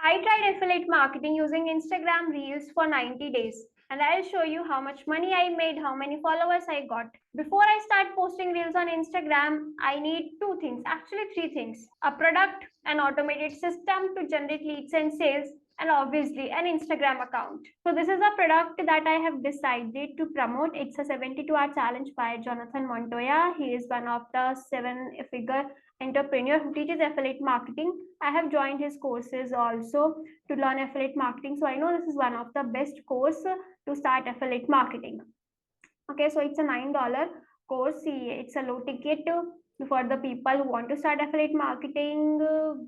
I tried affiliate marketing using Instagram Reels for 90 days. And I'll show you how much money I made, how many followers I got. Before I start posting Reels on Instagram, I need two things, actually three things. A product, an automated system to generate leads and sales, and obviously an Instagram account. So this is a product that I have decided to promote. It's a 72-hour challenge by Jonathan Montoya. He is one of the seven-figure entrepreneur who teaches affiliate marketing. I have joined his courses also to learn affiliate marketing. So I know this is one of the best course to start affiliate marketing. Okay, so it's a $9 course. It's a low ticket for the people who want to start affiliate marketing.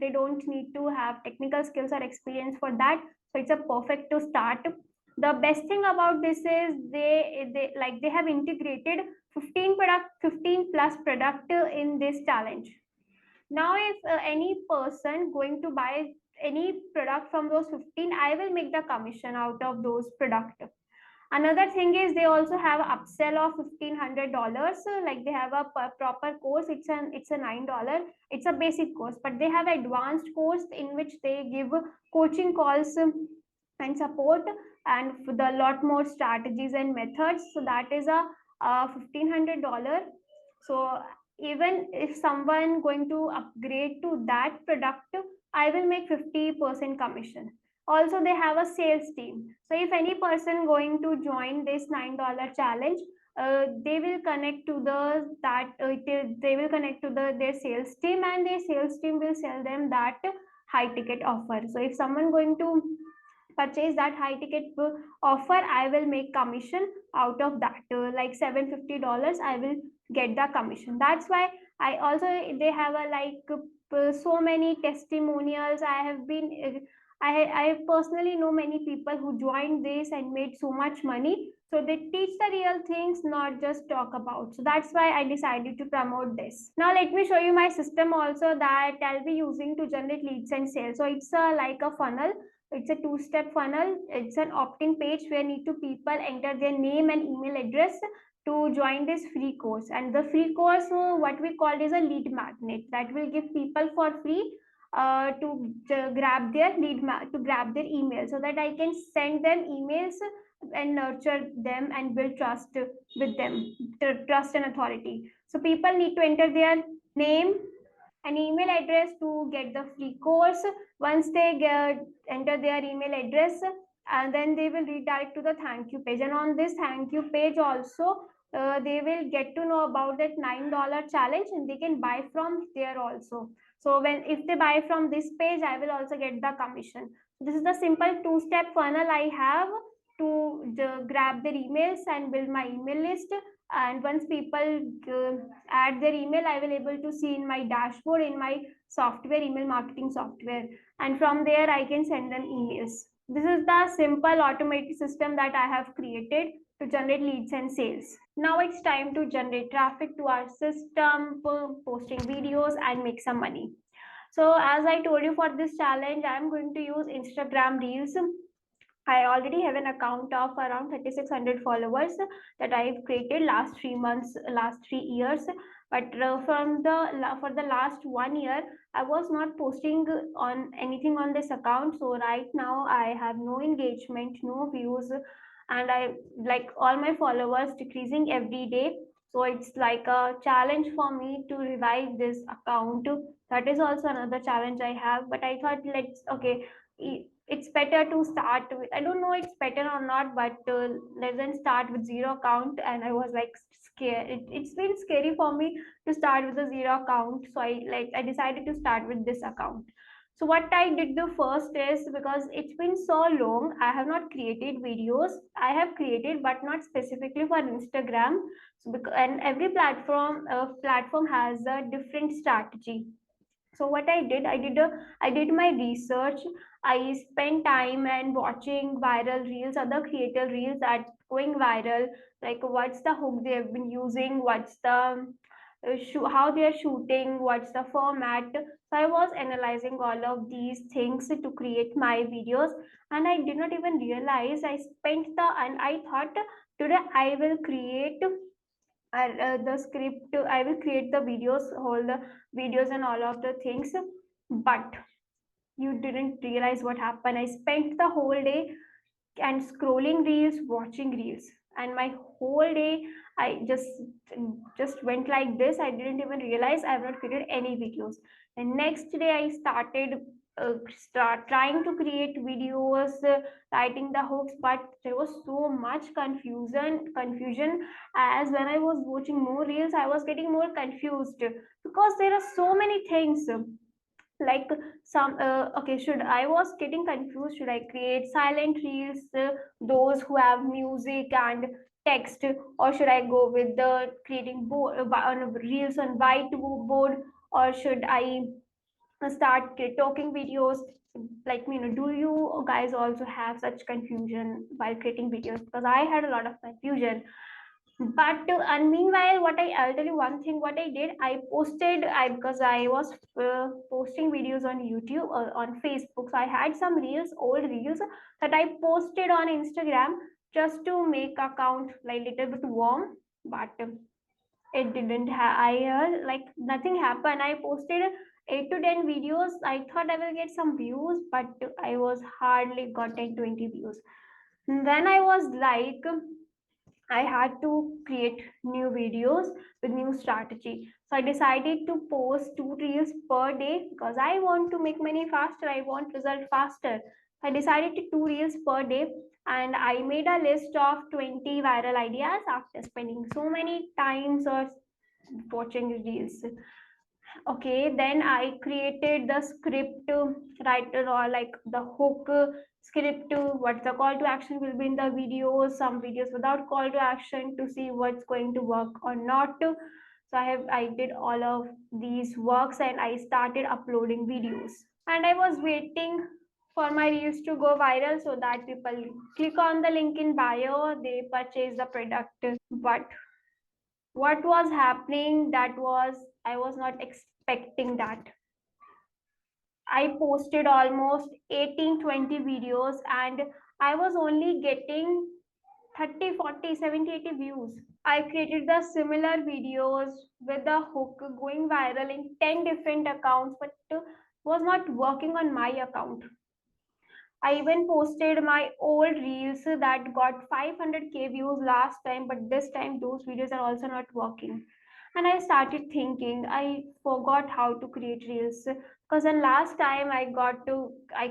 They don't need to have technical skills or experience for that. So it's a perfect to start. The best thing about this is they have integrated 15 plus product in this challenge. Now if any person going to buy any product from those 15, I will make the commission out of those product. Another thing is they also have upsell of $1,500. Like they have a proper course. It's a $9. It's a basic course, but they have advanced course in which they give coaching calls and support and for the lot more strategies and methods. So that is a $1,500. So even if someone going to upgrade to that product, I will make 50% commission. Also they have a sales team. So if any person going to join this $9 challenge, they will connect to they will connect to their sales team, and their sales team will sell them that high ticket offer. So if someone going to purchase that high ticket offer, I will make commission out of that, like $750 I will get the commission. That's why I also, they have a so many testimonials. I personally know many people who joined this and made so much money. So they teach the real things, not just talk about. So that's why I decided to promote this. Now let me show you my system also that I'll be using to generate leads and sales. So it's like a funnel. It's a two-step funnel. It's an opt-in page where need to people enter their name and email address to join this free course. And the free course, what we call is a lead magnet that will give people for free to grab their to grab their email, so that I can send them emails and nurture them and build trust with them, trust and authority. So people need to enter their name an email address to get the free course. Once they enter their email address, and then they will redirect to the thank you page. And on this thank you page also, they will get to know about that $9 challenge, and they can buy from there also. So when if they buy from this page, I will also get the commission. So this is the simple two-step funnel I have to grab their emails and build my email list. And once people add their email, I will able to see in my dashboard in my software, email marketing software, and from there I can send them emails. This is the simple automated system that I have created to generate leads and sales. Now it's time to generate traffic to our system, posting videos and make some money. So as I told you, for this challenge I am going to use Instagram Reels. I already have an account of around 3,600 followers that I've created last 3 months, last 3 years. But for the last 1 year, I was not posting on anything on this account. So right now I have no engagement, no views, and I like all my followers decreasing every day. So it's like a challenge for me to revive this account. That is also another challenge I have. But I thought, let's okay, it's better to start with, I don't know it's better or not, but let's start with zero account. And I was like scared, it's been scary for me to start with a zero account. So I decided to start with this account. So what I did the first is, because it's been so long I have not created videos. I have created but not specifically for Instagram. So because, and every platform has a different strategy. So what I did my research. I spent time and watching viral reels, other creator reels that going viral, like what's the hook they have been using, what's the how they are shooting, what's the format. So I was analyzing all of these things to create my videos, and I did not even realize I spent the and I thought today I will create the script, I will create the videos, all the videos and all of the things. But You didn't realize what happened. I spent the whole day and scrolling reels, watching reels, and my whole day I just went like this. I didn't even realize I have not created any videos. And next day I started start trying to create videos, writing the hooks, but there was so much confusion. As when I was watching more reels, I was getting more confused because there are so many things, like some okay, should I was getting confused, should I create silent reels, those who have music and text, or should I go with the creating on reels on whiteboard, or should I start talking videos? Like, do you guys also have such confusion while creating videos? Because I had a lot of confusion. But and meanwhile, I'll tell you one thing. What I did, I posted. I because I was posting videos on YouTube or on Facebook. So I had some reels, old reels that I posted on Instagram just to make account like little bit warm. But it didn't. I like nothing happened. I posted 8 to 10 videos. I thought I will get some views, but I was hardly got 10-20 views. Then I was like, I had to create new videos with new strategy. So I decided to post 2 reels per day because I want to make money faster. I want result faster. I decided to 2 reels per day, and I made a list of 20 viral ideas after spending so many times or watching reels. Okay, then I created the script writer, or like the hook script. What the call to action will be in the videos, some videos without call to action to see what's going to work or not. So I did all of these works and I started uploading videos. And I was waiting for my reels to go viral so that people click on the link in bio, they purchase the product. But what was happening, that was I was not expecting that. I posted almost 18-20 videos and I was only getting 30, 40, 70, 80 views. I created the similar videos with the hook going viral in 10 different accounts, but was not working on my account. I even posted my old reels that got 500k views last time, but this time those videos are also not working. And I started thinking, I forgot how to create reels, because then last time I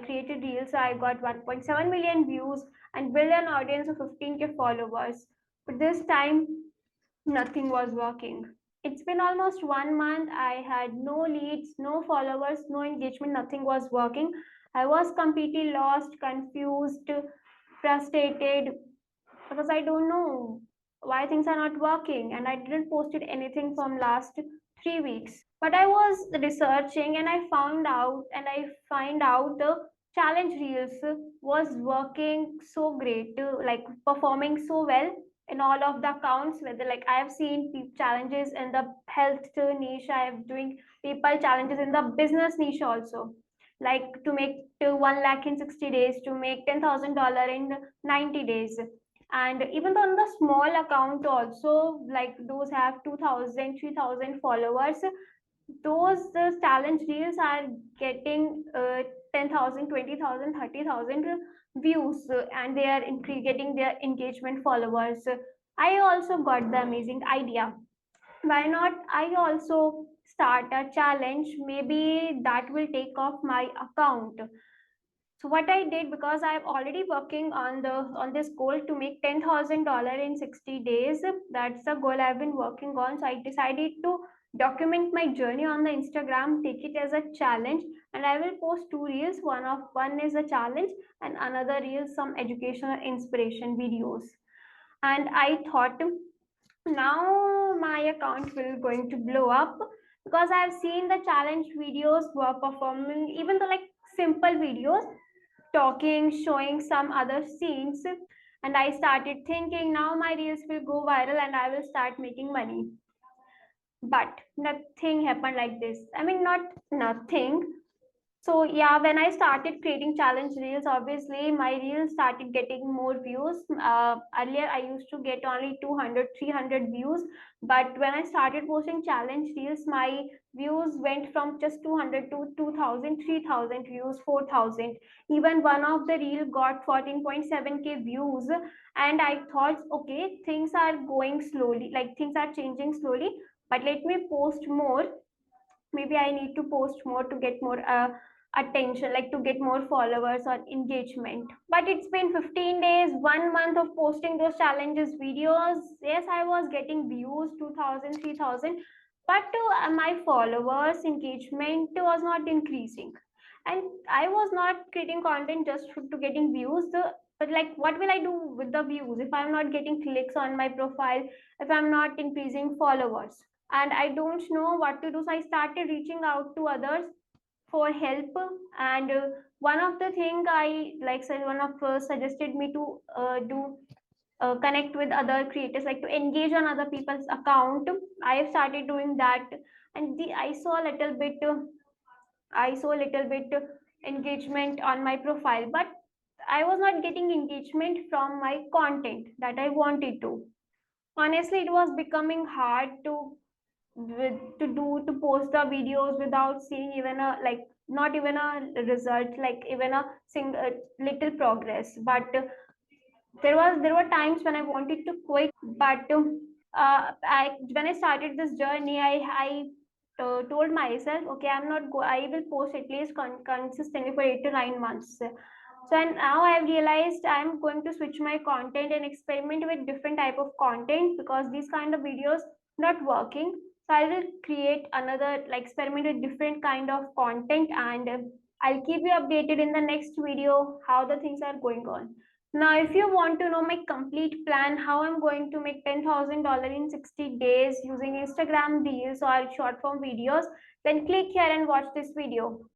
created reels, I got 1.7 million views and built an audience of 15k followers. But this time nothing was working. It's been almost 1 month. I had no leads, no followers, no engagement, nothing was working. I was completely lost, confused, frustrated because I don't know why things are not working, and I didn't posted anything from last 3 weeks. But I was researching and I find out the challenge reels was working so great, like performing so well in all of the accounts. Whether like I have seen challenges in the health niche, I have doing people challenges in the business niche also, like to make to 1 lakh in 60 days, to make $10,000 in 90 days. And even on the small account also, like those have 2,000, 3,000 followers, those challenge reels are getting 10,000, 20,000, 30,000 views, and they are getting their engagement followers. I also got the amazing idea, why not I also start a challenge, maybe that will take off my account. So what I did, because I'm already working on the on this goal to make $10,000 in 60 days, that's the goal I've been working on. So I decided to document my journey on the Instagram, take it as a challenge, and I will post 2 reels. One is a challenge, and another reel some educational inspiration videos. And I thought now my account will going to blow up, because I've seen the challenge videos were performing, even the like simple videos talking, showing some other scenes. And I started thinking now my reels will go viral and I will start making money. But nothing happened like this. I mean, not nothing. So yeah, when I started creating challenge reels, obviously my reels started getting more views. Earlier I used to get only 200, 300 views, but when I started posting challenge reels, my views went from just 200 to 2000, 3000 views, 4000. Even one of the reel got 14.7k views. And I thought, okay, things are going slowly, like things are changing slowly, but let me post more. Maybe I need to post more to get more attention, like to get more followers or engagement. But it's been 15 days, 1 month of posting those challenges videos. Yes, I was getting views 2000, 3000, but my followers engagement was not increasing. And I was not creating content just to getting views. But like, what will I do with the views if I'm not getting clicks on my profile, if I'm not increasing followers? And I don't know what to do. So I started reaching out to others for help. And one of the thing I like said, one of suggested me to do connect with other creators, like to engage on other people's account. I have started doing that, and I saw a little bit. I saw a little bit engagement on my profile, but I was not getting engagement from my content that I wanted to. Honestly, it was becoming hard to post the videos without seeing even a like not even a result, like even a single little progress. But there were times when I wanted to quit. But I when I started this journey, I told myself, okay, I will post at least consistently for 8 to 9 months. So and now I've realized I'm going to switch my content and experiment with different type of content, because these kind of videos not working. So I will create another, like experiment with different kind of content, and I'll keep you updated in the next video how the things are going on. Now, if you want to know my complete plan, how I'm going to make $10,000 in 60 days using Instagram Reels or short form videos, then click here and watch this video.